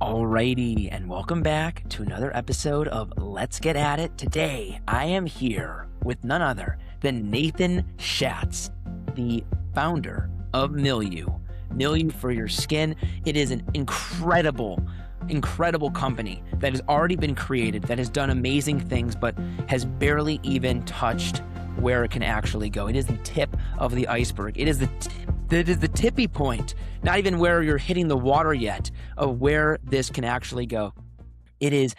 Alrighty, and welcome back to another episode of Let's Get At It. Today, I am here with none other than Nathan Shatz, the founder of Milieu. Milieu for your skin. It is an incredible company that has already been created, that has done amazing things, but has barely even touched where it can actually go. It is the tip of the iceberg. It is the tippy point, not even where you're hitting the water yet, of where this can actually go. It is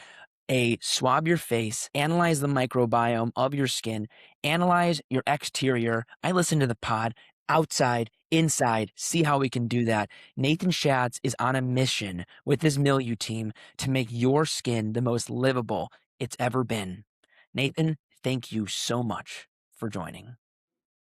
a swab your face, analyze the microbiome of your skin, analyze your exterior. I listen to the pod, outside, inside, see how we can do that. Nathan Shatz is on a mission with his Milieu team to make your skin the most livable it's ever been. Nathan, thank you so much for joining.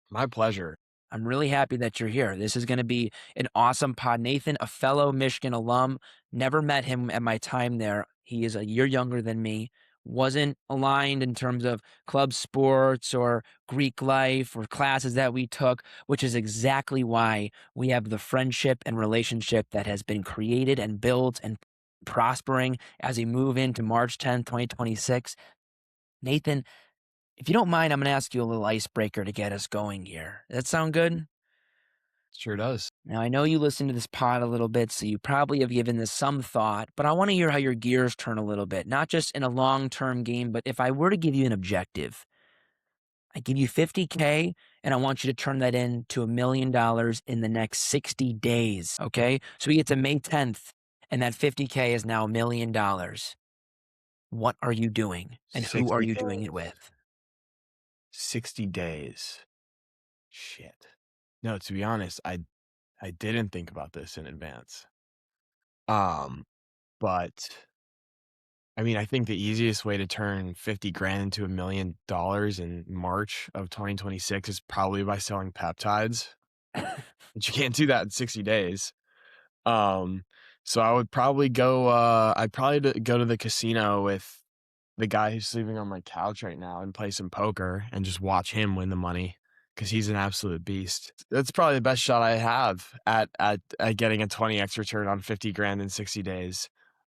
My pleasure. I'm really happy that you're here. This is going to be an awesome pod. Nathan, a fellow Michigan alum, never met him at my time there. He is a year younger than me, wasn't aligned in terms of club sports or Greek life or classes that we took, which is exactly why we have the friendship and relationship that has been created and built and prospering as we move into March 10th, 2026. Nathan, if you don't mind, I'm going to ask you a little icebreaker to get us going here. Does that sound good? Sure does. Now, I know you listen to this pod a little bit, so you probably have given this some thought, but I want to hear how your gears turn a little bit, not just in a long-term game, but if I were to give you an objective, I give you $50K, and I want you to turn that into $1 million in the next 60 days, okay? So we get to May 10th, and that $50K is now $1 million. What are you doing, and who are you doing it with? 60 days. Shit. No, to be honest, I didn't think about this in advance. But I mean, I think the easiest way to turn 50 grand into $1 million in March of 2026 is probably by selling peptides. But you can't do that in 60 days. So I would probably go go to the casino with the guy who's sleeping on my couch right now and play some poker and just watch him win the money because he's an absolute beast. That's probably the best shot I have at getting a 20x return on 50 grand in 60 days.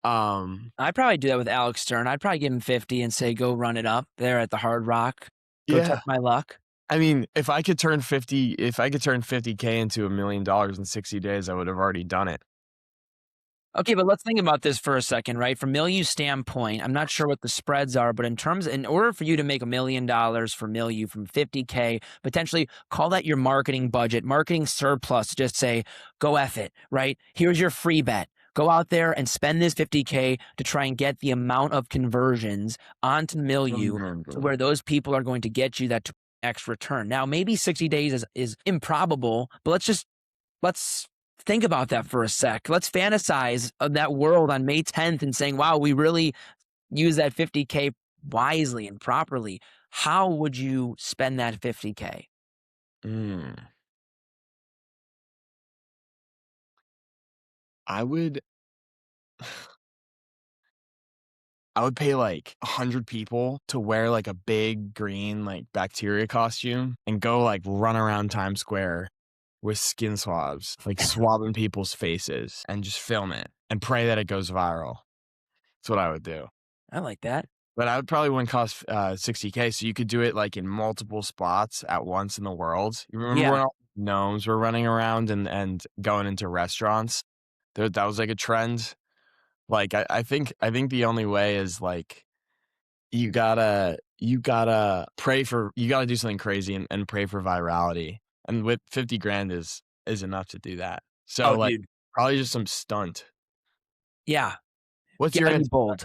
I'd probably do that with Alex Stern. I'd probably give him 50 and say, go run it up there at the Hard Rock. Go test my luck. I mean, if I could turn 50K into $1 million in 60 days, I would have already done it. Okay, but let's think about this for a second, right? From Milieu's standpoint, I'm not sure what the spreads are, but in order for you to make $1 million for Milieu from 50K, potentially call that your marketing budget, marketing surplus, just say, go F it, right? Here's your free bet. Go out there and spend this 50K to try and get the amount of conversions onto Milieu to where those people are going to get you that extra return. Now, maybe 60 days is improbable, but let's think about that for a sec. Let's fantasize of that world on May 10th and saying, wow, we really use that 50K wisely and properly. How would you spend that 50K? I would pay like 100 people to wear like a big green like bacteria costume and go like run around Times Square with skin swabs, like swabbing people's faces and just film it and pray that it goes viral. That's what I would do. I like that. But I would probably wouldn't cost 60K, so you could do it like in multiple spots at once in the world. You remember when all gnomes were running around and going into restaurants? That was like a trend. Like I think the only way is like you gotta do something crazy and pray for virality. And with 50 grand is enough to do that. So dude, probably just some stunt. Yeah. What's your answer? Bold.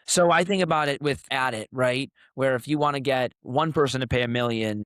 So I think about it with At It, right? Where if you want to get one person to pay $1 million,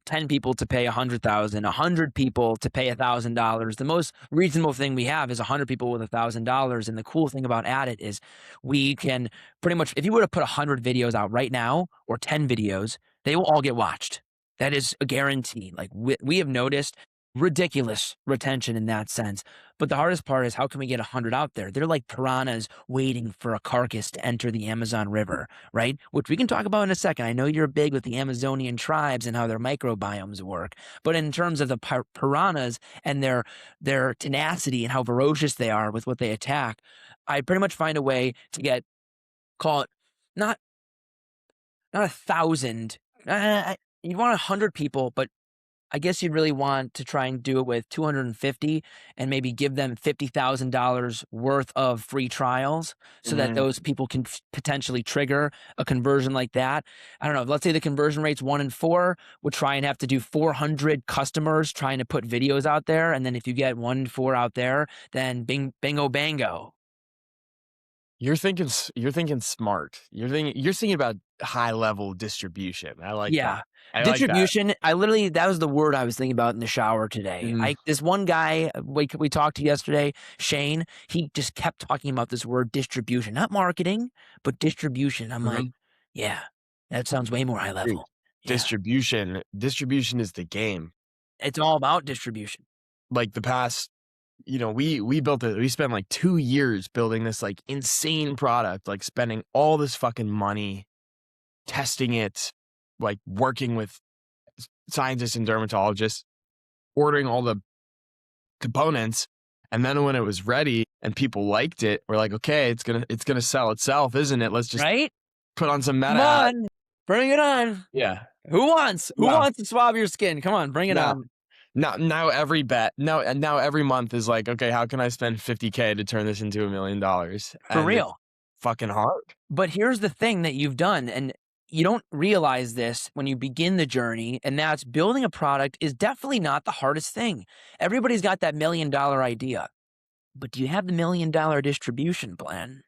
10 people to pay 100,000, 100 people to pay $1,000, the most reasonable thing we have is 100 people with $1,000. And the cool thing about At It is we can pretty much, if you were to put 100 videos out right now or 10 videos, they will all get watched. That is a guarantee. Like we have noticed ridiculous retention in that sense. But the hardest part is how can we get 100 out there? They're like piranhas waiting for a carcass to enter the Amazon River, right? Which we can talk about in a second. I know you're big with the Amazonian tribes and how their microbiomes work. But in terms of the piranhas and their tenacity and how ferocious they are with what they attack, I pretty much find a way to get, call it, not 1,000. You'd want 100 people, but I guess you'd really want to try and do it with 250 and maybe give them $50,000 worth of free trials so that those people can potentially trigger a conversion like that. I don't know. Let's say the conversion rate's 1 in 4. We'll try and have to do 400 customers trying to put videos out there. And then if you get 1 in 4 out there, then bingo, bango. You're thinking smart. You're thinking about high level distribution. I like Yeah. that. I like that. Distribution, that was the word I was thinking about in the shower today. This one guy we talked to yesterday, Shane, he just kept talking about this word distribution, not marketing, but distribution. I'm like, yeah, that sounds way more high Dude, level. Yeah. distribution is the game. It's all about distribution. Like the past, we spent like 2 years building this like insane product, like spending all this fucking money testing it, like working with scientists and dermatologists, ordering all the components. And then when it was ready and people liked it, we're like, okay, it's gonna sell itself, isn't it? Let's just put on some meta. Come on, bring it on. Yeah. Who wants to swab your skin? Come on, bring it on. Now every month is like, okay, how can I spend $50K to turn this into $1 million? For real. Fucking hard. But here's the thing that you've done, and you don't realize this when you begin the journey, and that's building a product is definitely not the hardest thing. Everybody's got that $1 million idea, but do you have the $1 million distribution plan?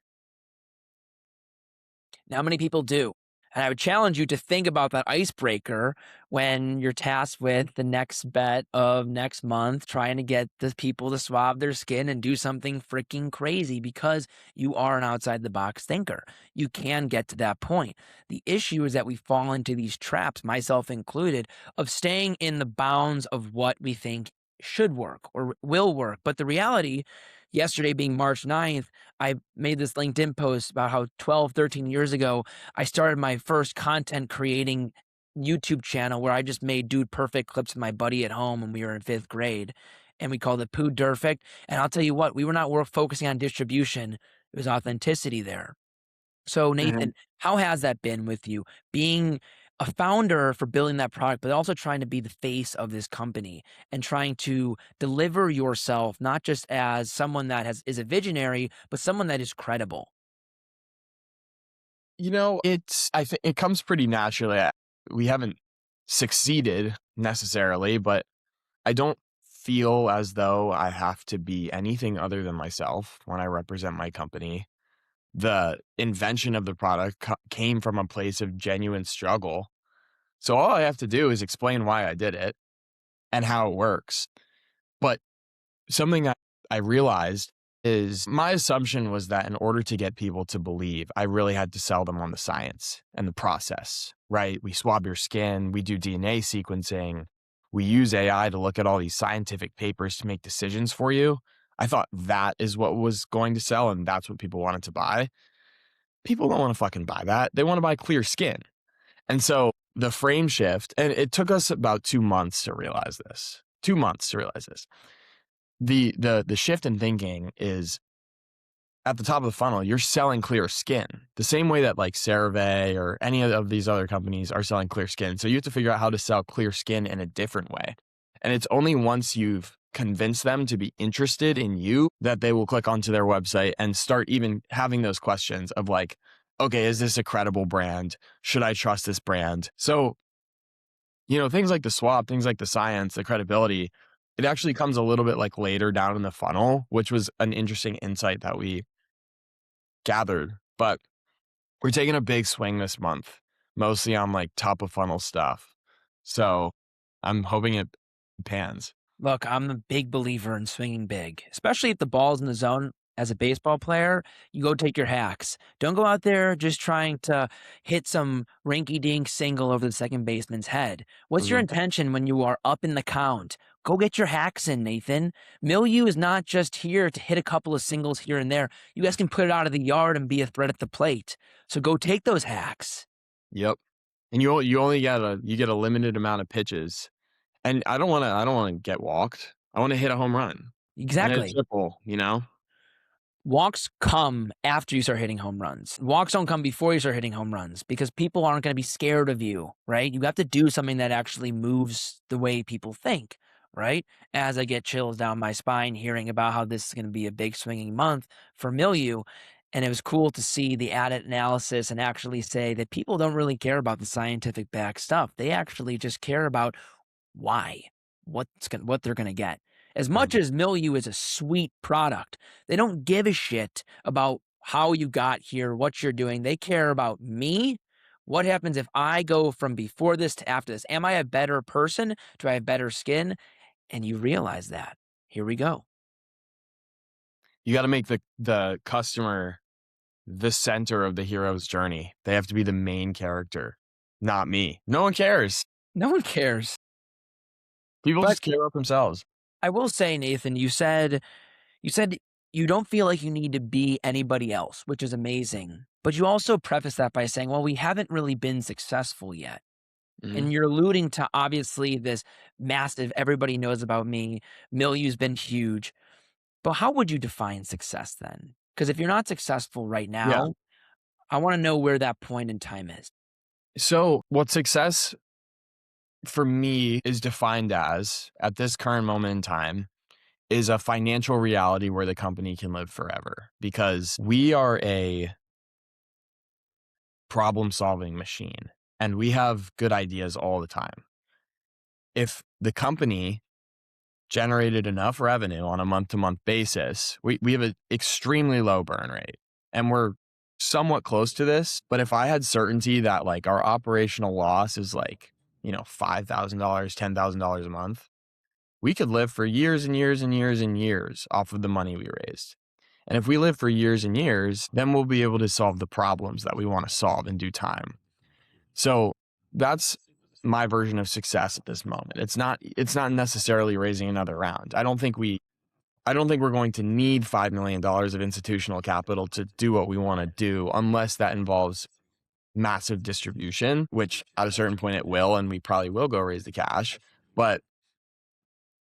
Not many people do. And I would challenge you to think about that icebreaker when you're tasked with the next bet of next month, trying to get the people to swab their skin and do something freaking crazy, because you are an outside the box thinker. You can get to that point. The issue is that we fall into these traps, myself included, of staying in the bounds of what we think should work or will work. But the reality, yesterday being March 9th, I made this LinkedIn post about how 12, 13 years ago, I started my first content creating YouTube channel where I just made dude perfect clips with my buddy at home when we were in 5th grade. And we called it Poo Durfect. And I'll tell you what, we were not focusing on distribution. It was authenticity there. So Nathan, how has that been with you? Being a founder for building that product, but also trying to be the face of this company and trying to deliver yourself, not just as someone that is a visionary, but someone that is credible. I think it comes pretty naturally. We haven't succeeded necessarily, but I don't feel as though I have to be anything other than myself when I represent my company. The invention of the product came from a place of genuine struggle. So all I have to do is explain why I did it and how it works. But something I realized is my assumption was that in order to get people to believe, I really had to sell them on the science and the process, right? We swab your skin, we do DNA sequencing, we use AI to look at all these scientific papers to make decisions for you. I thought that is what was going to sell, and that's what people wanted to buy. People don't want to fucking buy that. They want to buy clear skin. And so the frame shift, and it took us about 2 months to realize this. 2 months to realize this. The shift in thinking is at the top of the funnel, you're selling clear skin the same way that like CeraVe or any of these other companies are selling clear skin. So you have to figure out how to sell clear skin in a different way. And it's only once you've convinced them to be interested in you that they will click onto their website and start even having those questions of like, okay, is this a credible brand? Should I trust this brand? So, things like the swab, things like the science, the credibility, it actually comes a little bit like later down in the funnel, which was an interesting insight that we gathered. But we're taking a big swing this month, mostly on like top of funnel stuff. So I'm hoping it pans. Look, I'm a big believer in swinging big, especially if the ball's in the zone as a baseball player, you go take your hacks. Don't go out there just trying to hit some rinky-dink single over the second baseman's head. What's your Mhm. intention when you are up in the count? Go get your hacks in, Nathan. Milieu is not just here to hit a couple of singles here and there. You guys can put it out of the yard and be a threat at the plate. So go take those hacks. Yep. And you only get a limited amount of pitches. And I don't wanna get walked. I wanna hit a home run. I wanna hit a Exactly. triple, you know? Walks come after you start hitting home runs. Walks don't come before you start hitting home runs because people aren't going to be scared of you, right? You have to do something that actually moves the way people think, right? As I get chills down my spine hearing about how this is going to be a big swinging month for Milieu. And it was cool to see the added analysis and actually say that people don't really care about the scientific back stuff. They actually just care about why, what they're going to get. As much Mhm. as Milieu is a sweet product, they don't give a shit about how you got here, what you're doing. They care about me. What happens if I go from before this to after this? Am I a better person? Do I have better skin? And you realize that. Here we go. You gotta make the customer the center of the hero's journey. They have to be the main character, not me. No one cares. No one cares. People But just care about themselves. I will say, Nathan, you said you don't feel like you need to be anybody else, which is amazing. But you also preface that by saying, well, we haven't really been successful yet. Mhm. And you're alluding to obviously this massive, everybody knows about me. Milieu's been huge. But how would you define success then? Because if you're not successful right Yeah. now, I want to know where that point in time is. So, what success for me is defined as, at this current moment in time, is a financial reality where the company can live forever because we are a problem-solving machine, and we have good ideas all the time. If the company generated enough revenue on a month-to-month basis, we have an extremely low burn rate, and we're somewhat close to this, but if I had certainty that, like, our operational loss is, like, $5,000, $10,000 a month, we could live for years and years and years and years off of the money we raised. And if we live for years and years, then we'll be able to solve the problems that we want to solve in due time. So that's my version of success at this moment. It's not necessarily raising another round. I don't think we're going to need $5 million of institutional capital to do what we want to do unless that involves massive distribution, which at a certain point it will, and we probably will go raise the cash. But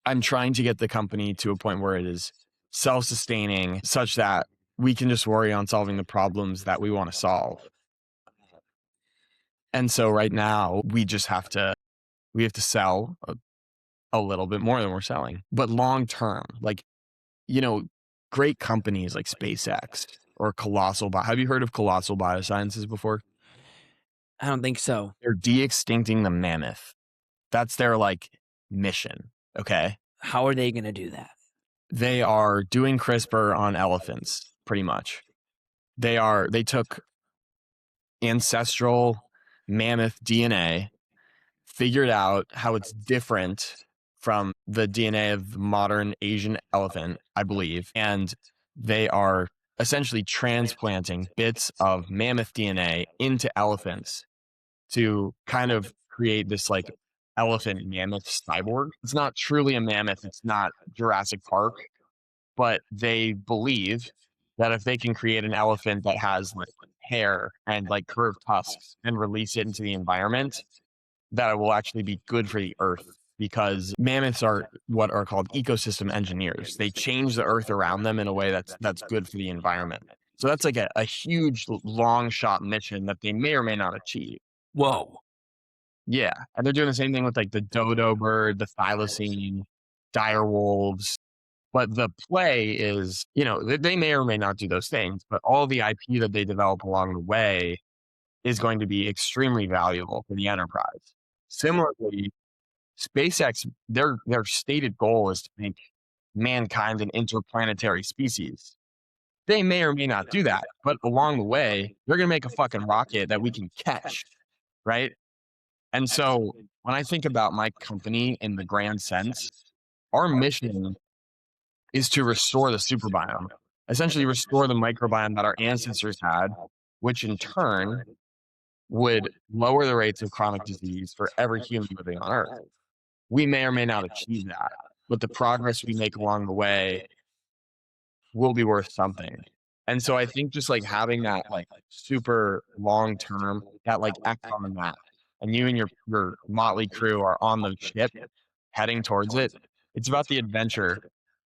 I'm trying to get the company to a point where it is self-sustaining such that we can just worry on solving the problems that we want to solve. And so right now we have to sell a little bit more than we're selling. But long term, like, you know, great companies like SpaceX or have you heard of Colossal Biosciences before? I don't think so. They're de-extincting the mammoth. That's their like mission. Okay. How are they going to do that? They are doing CRISPR on elephants, pretty much. They took ancestral mammoth DNA, figured out how it's different from the DNA of the modern Asian elephant, I believe, and they are essentially transplanting bits of mammoth DNA into elephants to kind of create this like elephant mammoth cyborg. It's not truly a mammoth, it's not Jurassic Park, but they believe that if they can create an elephant that has like hair and like curved tusks and release it into the environment, that it will actually be good for the earth because mammoths are what are called ecosystem engineers. They change the earth around them in a way that's good for the environment. So that's like a huge long shot mission that they may or may not achieve. Whoa. Yeah. And they're doing the same thing with like the dodo bird, the thylacine, dire wolves. But the play is, they may or may not do those things, but all the IP that they develop along the way is going to be extremely valuable for the enterprise. Similarly, SpaceX, their stated goal is to make mankind an interplanetary species. They may or may not do that, but along the way, they're going to make a fucking rocket that we can catch, right? And so when I think about my company in the grand sense, our mission is to restore the super biome. essentially restore the microbiome that our ancestors had, which in turn would lower the rates of chronic disease for every human living on Earth. We may or may not achieve that, but the progress we make along the way will be worth something. And so I think just like having that like super long term, that like X on the map, and you and your motley crew are on the ship heading towards it. It's about the adventure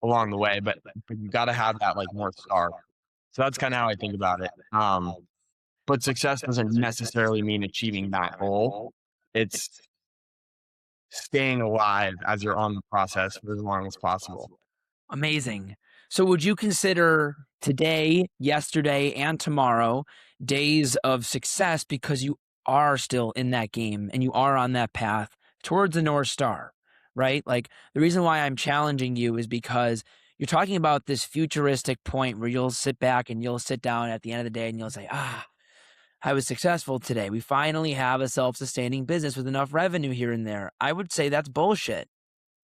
along the way, but you got to have that like North Star. So that's kind of how I think about it. But success doesn't necessarily mean achieving that goal. It's staying alive as you're on the process for as long as possible. Amazing. So would you consider today, yesterday, and tomorrow days of success because you are still in that game and you are on that path towards the North Star, right? Like the reason why I'm challenging you is because you're talking about this futuristic point where you'll sit back and you'll sit down at the end of the day and you'll say, I was successful today. We finally have a self-sustaining business with enough revenue here and there. I would say that's bullshit.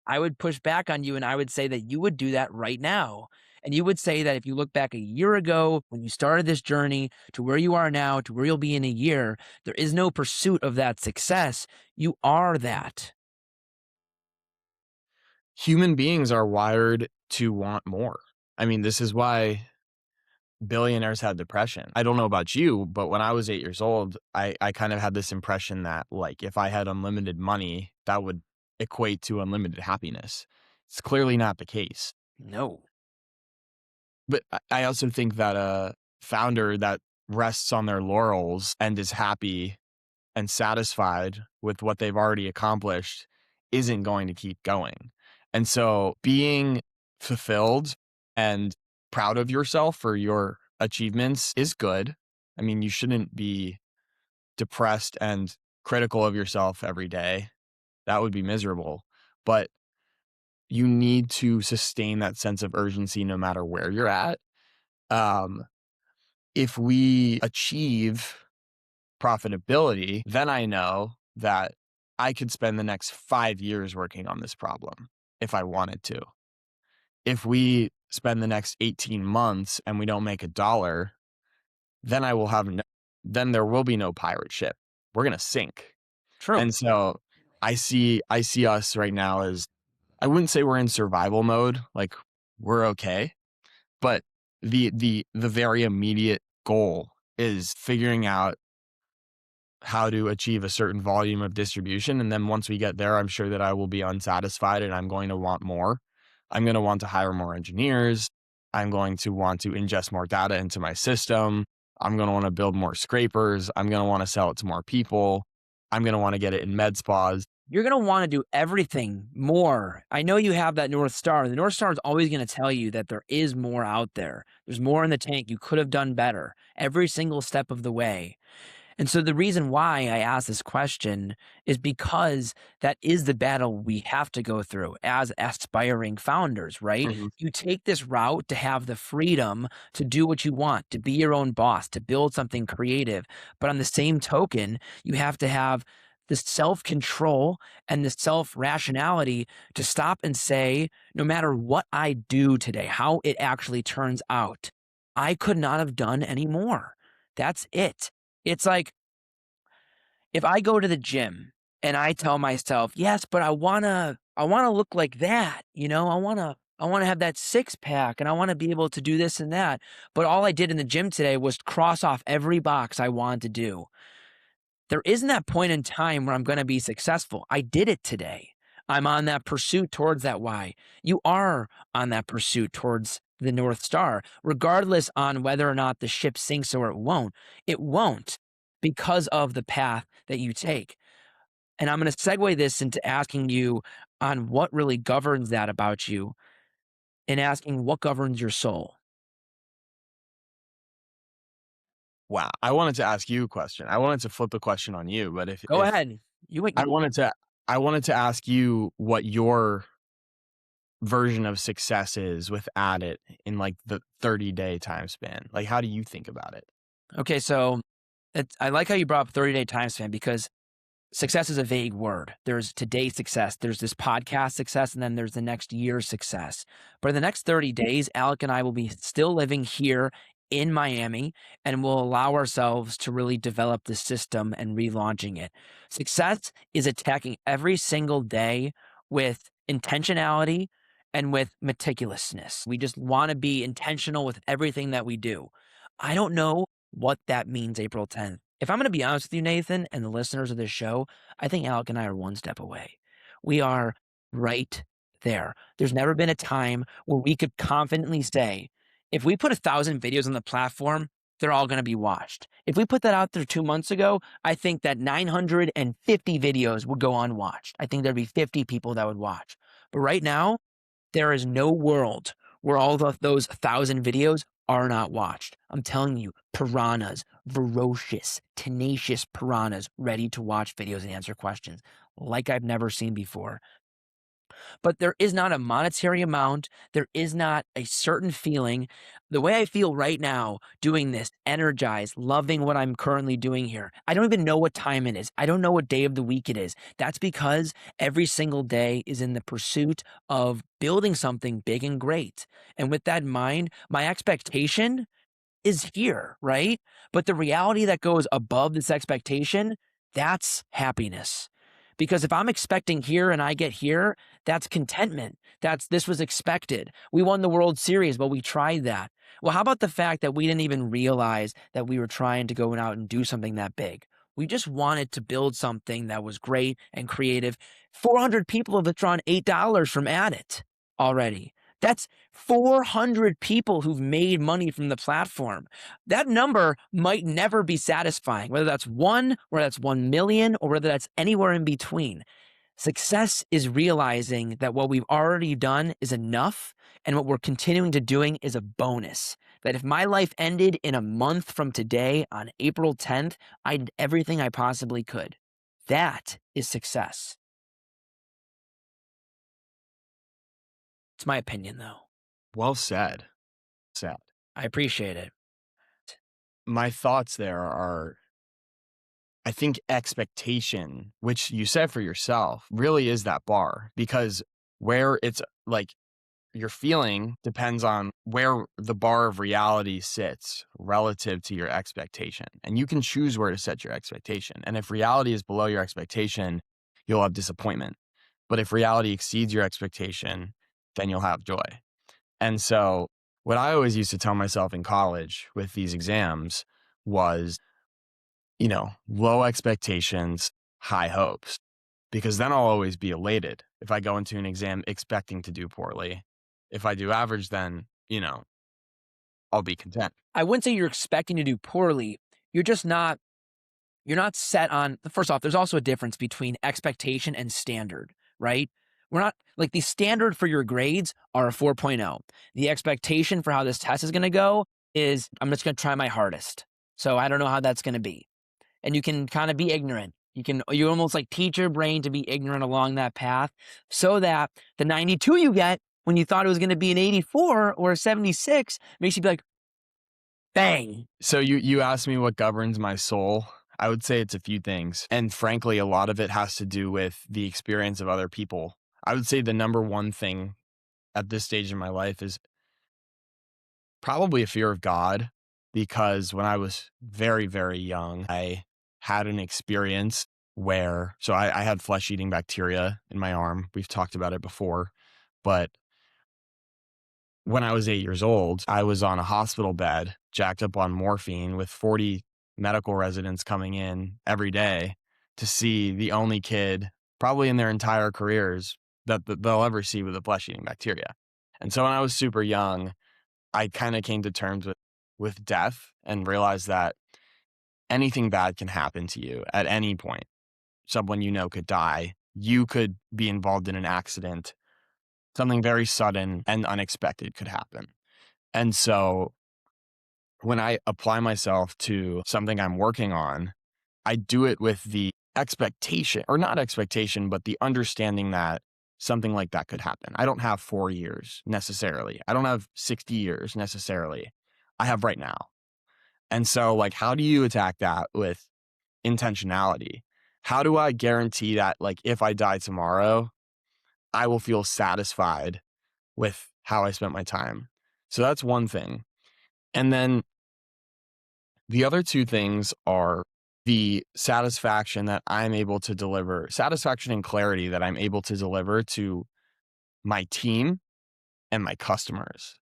I would push back on you and I would say that you would do that right now. And you would say that if you look back a year ago when you started this journey to where you are now, to where you'll be in a year, there is no pursuit of that success. You are that. Human beings are wired to want more. I mean, this is why billionaires had depression. I don't know about you, but when I was 8 years old, I kind of had this impression that like if I had unlimited money, that would equate to unlimited happiness. It's clearly not the case. No. But I also think that a founder that rests on their laurels and is happy and satisfied with what they've already accomplished isn't going to keep going. And so being fulfilled and proud of yourself for your achievements is good. I mean, you shouldn't be depressed and critical of yourself every day. That would be miserable. But you need to sustain that sense of urgency no matter where you're at. If we achieve profitability, then I know that I could spend the next 5 years working on this problem if I wanted to. If we spend the next 18 months and we don't make a dollar, then then there will be no pirate ship. We're going to sink. True. And so I see us right now as, I wouldn't say we're in survival mode, like we're okay, but the very immediate goal is figuring out how to achieve a certain volume of distribution. And then once we get there, I'm sure that I will be unsatisfied and I'm going to want more. I'm going to want to hire more engineers. I'm going to want to ingest more data into my system. I'm going to want to build more scrapers. I'm going to want to sell it to more people. I'm going to want to get it in med spas. You're going to want to do everything more. I know you have that North Star. The North Star is always going to tell you that there is more out there. There's more in the tank. You could have done better every single step of the way. And so the reason why I ask this question is because that is the battle we have to go through as aspiring founders, right? Mhm. You take this route to have the freedom to do what you want, to be your own boss, to build something creative. But on the same token, you have to have the self-control and the self-rationality to stop and say, no matter what I do today, how it actually turns out, I could not have done any more. That's it. It's like if I go to the gym and I tell myself, yes, but I wanna look like that, I wanna have that six pack and I wanna be able to do this and that. But all I did in the gym today was cross off every box I wanted to do. There isn't that point in time where I'm gonna be successful. I did it today. I'm on that pursuit towards that why. You are on that pursuit towards the North Star, regardless on whether or not the ship sinks or it won't. It won't because of the path that you take. And I'm going to segue this into asking you on what really governs that about you and asking what governs your soul. Wow. I wanted to ask you a question. I wanted to flip the question on you, but Go if ahead. I wanted to ask you what your version of success is with Add It in like the 30-day time span. Like, how do you think about it? Okay, so I like how you brought up 30-day time span because success is a vague word. There's today's success, there's this podcast success, and then there's the next year's success. But in the next 30 days, Alec and I will be still living here in Miami, and we'll allow ourselves to really develop the system and relaunching it. Success is attacking every single day with intentionality and with meticulousness. We just want to be intentional with everything that we do. I don't know what that means April 10th. If I'm going to be honest with you, Nathan, and the listeners of this show, I think Alec and I are one step away. We are right there. There's never been a time where we could confidently say, if we put 1,000 videos on the platform, they're all going to be watched. If we put that out there 2 months ago, I think that 950 videos would go unwatched. I think there'd be 50 people that would watch. But right now, there is no world where all of those 1,000 videos are not watched. I'm telling you, piranhas, ferocious, tenacious piranhas ready to watch videos and answer questions like I've never seen before. But there is not a monetary amount. There is not a certain feeling. The way I feel right now doing this, energized, loving what I'm currently doing here. I don't even know what time it is. I don't know what day of the week it is. That's because every single day is in the pursuit of building something big and great. And with that in mind, my expectation is here, right? But the reality that goes above this expectation, that's happiness. Because if I'm expecting here and I get here, that's contentment. This was expected. We won the World Series, but we tried that. Well, how about the fact that we didn't even realize that we were trying to go out and do something that big? We just wanted to build something that was great and creative. 400 people have withdrawn $8 from It already. That's 400 people who've made money from the platform. That number might never be satisfying, whether that's 1, whether that's 1 million, or whether that's anywhere in between. Success is realizing that what we've already done is enough, and what we're continuing to doing is a bonus. That if my life ended in a month from today on April 10th, I did everything I possibly could. That is success. It's my opinion, though. Well said. I appreciate it. My thoughts there are, I think expectation, which you set for yourself, really is that bar, because where it's like your feeling depends on where the bar of reality sits relative to your expectation. And you can choose where to set your expectation. And if reality is below your expectation, you'll have disappointment. But if reality exceeds your expectation, then you'll have joy. And so what I always used to tell myself in college with these exams was, low expectations, high hopes, because then I'll always be elated if I go into an exam expecting to do poorly. If I do average, then, I'll be content. I wouldn't say you're expecting to do poorly. You're not set on, first off, there's also a difference between expectation and standard, right? We're not like the standard for your grades are a 4.0. The expectation for how this test is going to go is I'm just going to try my hardest. So I don't know how that's going to be. And you can kind of be ignorant. You almost like teach your brain to be ignorant along that path so that the 92 you get when you thought it was going to be an 84 or a 76 makes you be like, bang. So you asked me what governs my soul. I would say it's a few things. And frankly, a lot of it has to do with the experience of other people. I would say the number one thing at this stage in my life is probably a fear of God, because when I was very, very young, I had an experience where, I had flesh-eating bacteria in my arm. We've talked about it before, but when I was 8 years old, I was on a hospital bed, jacked up on morphine with 40 medical residents coming in every day to see the only kid, probably in their entire careers, that they'll ever see with a flesh-eating bacteria. And so when I was super young, I kind of came to terms with death and realized that anything bad can happen to you at any point. Someone could die. You could be involved in an accident. Something very sudden and unexpected could happen. And so when I apply myself to something I'm working on, I do it with the expectation, or not expectation, but the understanding that something like that could happen. I don't have 4 years necessarily. I don't have 60 years necessarily. I have right now. And so how do you attack that with intentionality? how do I guarantee that, like, if I die tomorrow, I will feel satisfied with how I spent my time? So that's one thing. And then the other two things are the satisfaction that I'm able to deliver, satisfaction and clarity that I'm able to deliver to my team and my customers.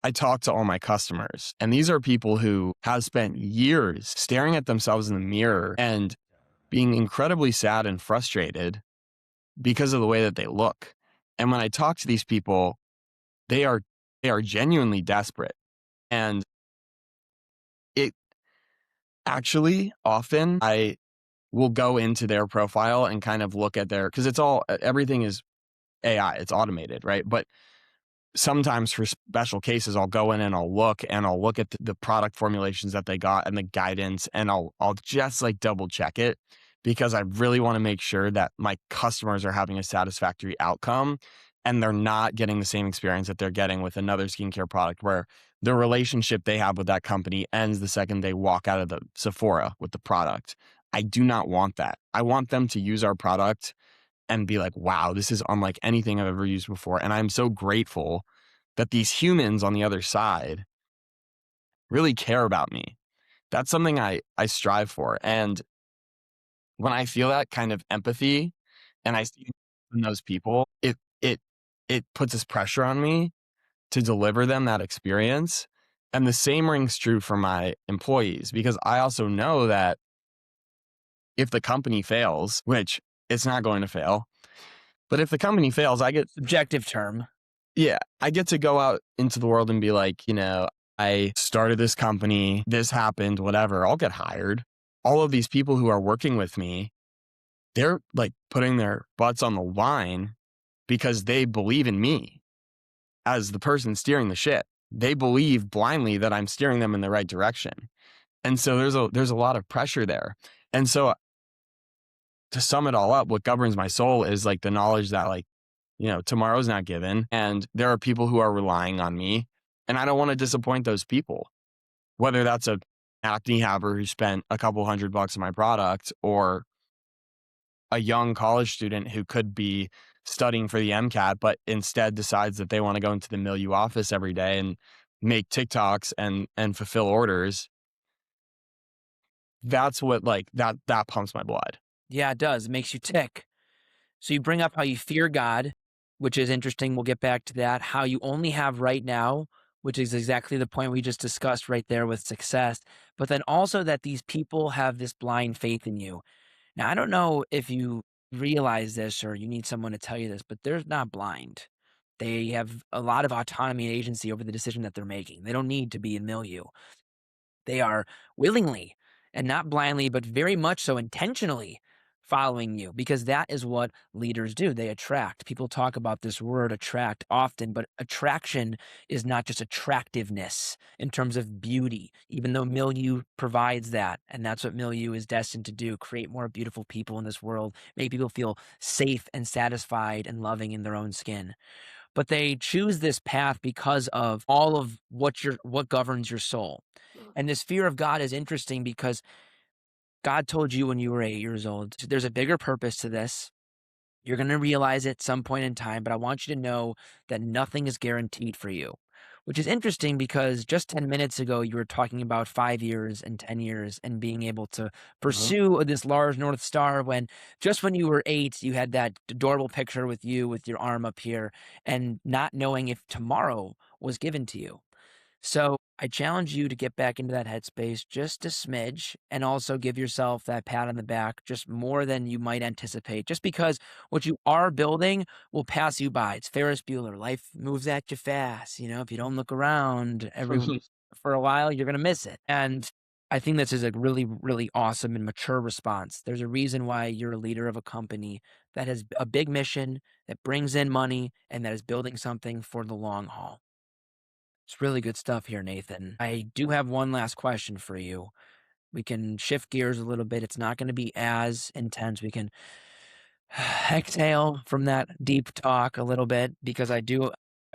I talk to all my customers, and these are people who have spent years staring at themselves in the mirror and being incredibly sad and frustrated because of the way that they look. And when I talk to these people, they are they are genuinely desperate. And it actually often I will go into their profile and kind of look at their, because it's all, everything is AI, it's automated, right? But sometimes for special cases, I'll go in and I'll look at the product formulations that they got and the guidance, and I'll just like double check it, because I really want to make sure that my customers are having a satisfactory outcome and they're not getting the same experience that they're getting with another skincare product, where the relationship they have with that company ends the second they walk out of the Sephora with the product. I do not want that. I want them to use our product and be like, wow, this is unlike anything I've ever used before. And I'm so grateful that these humans on the other side really care about me. That's something I strive for. And when I feel that kind of empathy and I see in those people, it puts this pressure on me to deliver them that experience. And the same rings true for my employees, because I also know that if the company fails, which it's not going to fail, but if the company fails, I get, Subjective term. yeah, I get to go out into the world and be like, I started this company, this happened, whatever, I'll get hired. All of these people who are working with me, they're like putting their butts on the line because they believe in me as the person steering the ship. They believe blindly that I'm steering them in the right direction. And so there's a lot of pressure there. And so to sum it all up, what governs my soul is like the knowledge that, like, tomorrow's not given, and there are people who are relying on me, and I don't want to disappoint those people. Whether that's a acne haver who spent a couple $100 on my product, or a young college student who could be studying for the MCAT, but instead decides that they want to go into the Milieu office every day and make TikToks and fulfill orders. That's what, like, that pumps my blood. Yeah, it does. It makes you tick. So you bring up how you fear God, which is interesting. We'll get back to that. How you only have right now, which is exactly the point we just discussed right there with success. But then also that these people have this blind faith in you. Now, I don't know if you realize this or you need someone to tell you this, but they're not blind. They have a lot of autonomy and agency over the decision that they're making. They don't need to be in milieu. They are willingly and not blindly, but very much so intentionally following you, because that is what leaders do. They attract. People talk about this word attract often, but attraction is not just attractiveness in terms of beauty, even though milieu provides that. And that's what milieu is destined to do: create more beautiful people in this world, make people feel safe and satisfied and loving in their own skin. But they choose this path because of all of what governs your soul. And this fear of God is interesting because God told you when you were 8 years old, there's a bigger purpose to this. You're going to realize it at some point in time, but I want you to know that nothing is guaranteed for you, which is interesting because just 10 minutes ago, you were talking about 5 years and 10 years and being able to pursue this large North Star, when just when you were 8, you had that adorable picture with you with your arm up here and not knowing if tomorrow was given to you. So I challenge you to get back into that headspace just a smidge, and also give yourself that pat on the back, just more than you might anticipate, just because what you are building will pass you by. It's Ferris Bueller. Life moves at you fast. If you don't look around for a while, you're going to miss it. And I think this is a really, really awesome and mature response. There's a reason why you're a leader of a company that has a big mission, that brings in money, and that is building something for the long haul. It's really good stuff here, Nathan. I do have one last question for you. We can shift gears a little bit. It's not going to be as intense. We can exhale from that deep talk a little bit, because I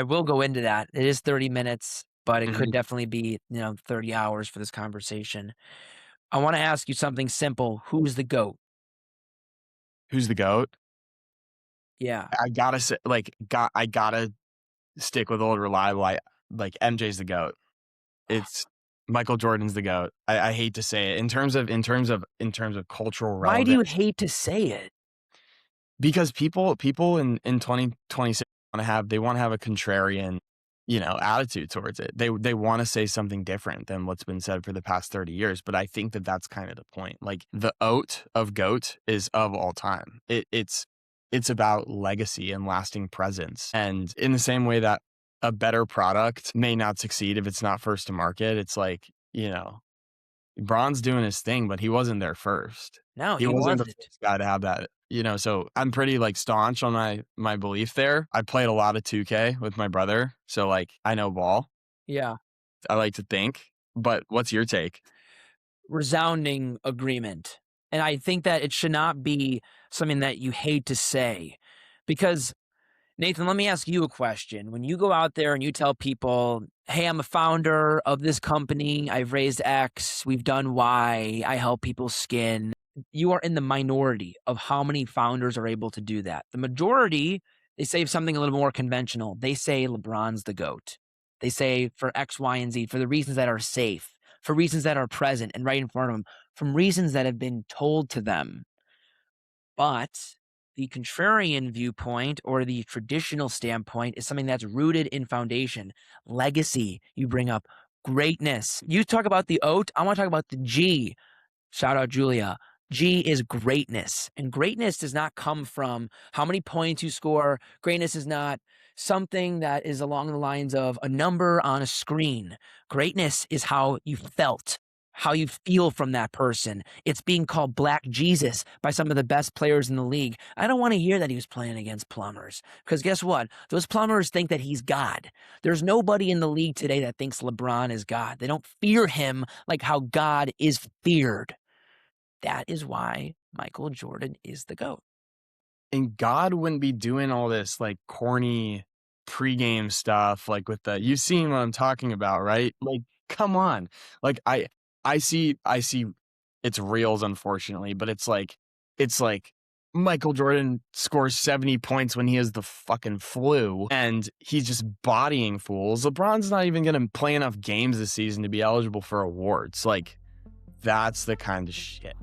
will go into that. It is 30 minutes, but it could definitely be, 30 hours for this conversation. I want to ask you something simple. Who's the GOAT? who's the GOAT? Yeah. I gotta say, I gotta stick with old reliable. Like MJ's the GOAT. It's Michael Jordan's the GOAT. I hate to say it in terms of cultural Why do you relevance, hate to say it? because people in 2026 want to have a contrarian, attitude towards it. They want to say something different than what's been said for the past 30 years. But I think that that's kind of the point. Like the oat of GOAT is of all time. It's about legacy and lasting presence. And in the same way that a better product may not succeed if it's not first to market, it's like, Braun's doing his thing, but he wasn't there first. No, He he wasn't the wasn't. first guy to have that, so I'm pretty staunch on my belief there. I played a lot of 2K with my brother, so I know ball. Yeah. I like to think, but what's your take? Resounding agreement. And I think that it should not be something that you hate to say, because Nathan, let me ask you a question. When you go out there and you tell people, hey, I'm a founder of this company, I've raised X, we've done Y, I help people skin, you are in the minority of how many founders are able to do that. The majority, they say something a little more conventional. They say LeBron's the GOAT. They say for X, Y, and Z, for the reasons that are safe, for reasons that are present and right in front of them, from reasons that have been told to them. But the contrarian viewpoint or the traditional standpoint is something that's rooted in foundation, legacy. You bring up greatness. You talk about the oat. I want to talk about the G. Shout out Julia. G is greatness. And greatness does not come from how many points you score. Greatness is not something that is along the lines of a number on a screen. Greatness is how you felt, how you feel from that person. It's being called Black Jesus by some of the best players in the league. I don't want to hear that he was playing against plumbers, because guess what? Those plumbers think that he's God. There's nobody in the league today that thinks LeBron is God. They don't fear him like how God is feared. That is why Michael Jordan is the GOAT. And God wouldn't be doing all this corny pregame stuff with you've seen what I'm talking about, right? Come on. I see it's reels, unfortunately, but it's Michael Jordan scores 70 points when he has the fucking flu and he's just bodying fools. LeBron's not even going to play enough games this season to be eligible for awards. That's the kind of shit,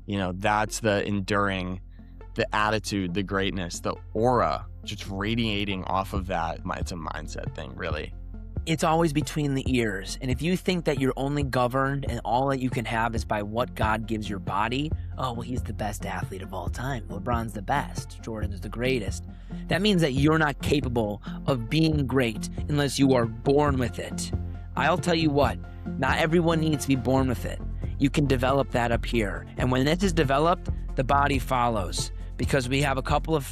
that's the enduring, the attitude, the greatness, the aura just radiating off of that. It's a mindset thing, really. It's always between the ears. And if you think that you're only governed and all that you can have is by what God gives your body, oh, well, he's the best athlete of all time. LeBron's the best. Jordan is the greatest. That means that you're not capable of being great unless you are born with it. I'll tell you what, not everyone needs to be born with it. You can develop that up here. And when this is developed, the body follows. Because we have a couple of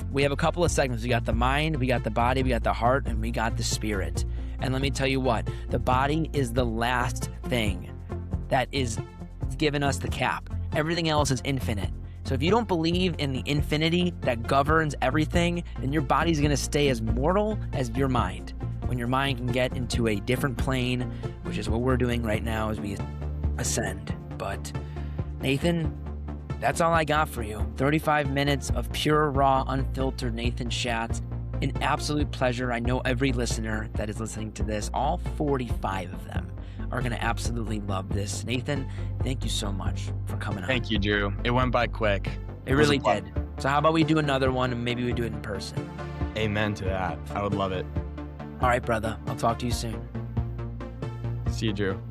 segments. We got the mind, we got the body, we got the heart, and we got the spirit. And let me tell you what, the body is the last thing that is giving us the cap. Everything else is infinite. So if you don't believe in the infinity that governs everything, then your body's going to stay as mortal as your mind. When your mind can get into a different plane, which is what we're doing right now as we ascend. But Nathan, that's all I got for you. 35 minutes of pure, raw, unfiltered Nathan Shatz. An absolute pleasure. I know every listener that is listening to this, all 45 of them, are going to absolutely love this. Nathan, thank you so much for coming on. Thank you, Drew. It went by quick. It really did. So how about we do another one and maybe we do it in person? Amen to that. I would love it. All right, brother. I'll talk to you soon. See you, Drew.